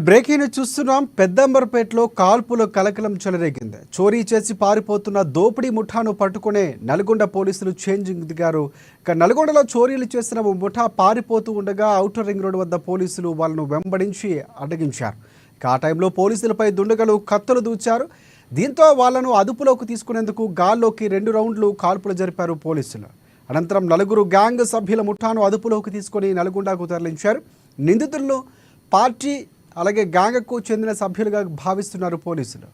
Breaking చూస్తున్నాం. పెద్దంబర్పేటలో కాల్పుల కలకలం చెలరేగింది. చోరీ చేసి పారిపోతున్న దోపిడీ ముఠాను పట్టుకునే నల్గొండ పోలీసులు చేంజింగ్ దిగారు. ఇక నల్గొండలో చోరీలు చేసిన ముఠా పారిపోతూ ఉండగా ఔటర్ రింగ్ రోడ్ వద్ద పోలీసులు వాళ్ళను వెంబడించి అడ్డగించారు. ఇక ఆ టైంలో పోలీసులపై దుండగలు కత్తులు దూచారు. దీంతో వాళ్లను అదుపులోకి తీసుకునేందుకు గాల్లోకి 2 రౌండ్లు కాల్పులు జరిపారు పోలీసులు. అనంతరం 4 గ్యాంగ్ సభ్యుల ముఠాను అదుపులోకి తీసుకుని నల్గొండకు తరలించారు. నిందితులను పార్టీ అలాగే గ్యాంగ్కు చెందిన సభ్యులుగా భావిస్తున్నారు పోలీసులు.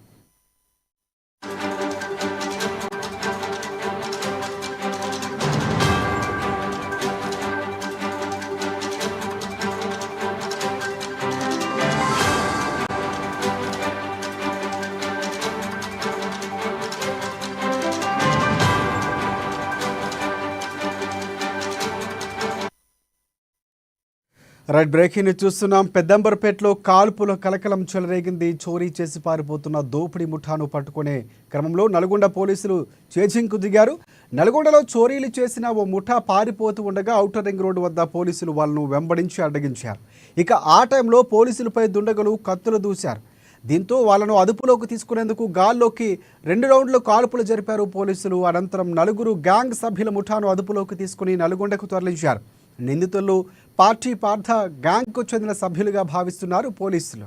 బ్రేకింగ్ చూస్తున్నాం. పెద్దంబర్పేటలో కాల్పుల కలకలం చెలరేగింది. చోరీ చేసి పారిపోతున్న దోపిడీ ముఠాను పట్టుకునే క్రమంలో నల్గొండ పోలీసులు చేజింగ్కు దిగారు. నల్గొండలో చోరీలు చేసిన ఓ ముఠా పారిపోతూ ఉండగా ఔటర్ రింగ్ రోడ్డు వద్ద పోలీసులు వాళ్ళను వెంబడించి అడ్డగించారు. ఇక ఆ టైంలో పోలీసులపై దుండగలు కత్తులు దూశారు. దీంతో వాళ్ళను అదుపులోకి తీసుకునేందుకు గాల్లోకి 2 రౌండ్లు కాల్పులు జరిపారు పోలీసులు. అనంతరం 4 గ్యాంగ్ సభ్యుల ముఠాను అదుపులోకి తీసుకుని నల్గొండకు తరలించారు. నిందితులు పార్టీ గ్యాంగ్కు చెందిన సభ్యులుగా భావిస్తున్నారు పోలీసులు.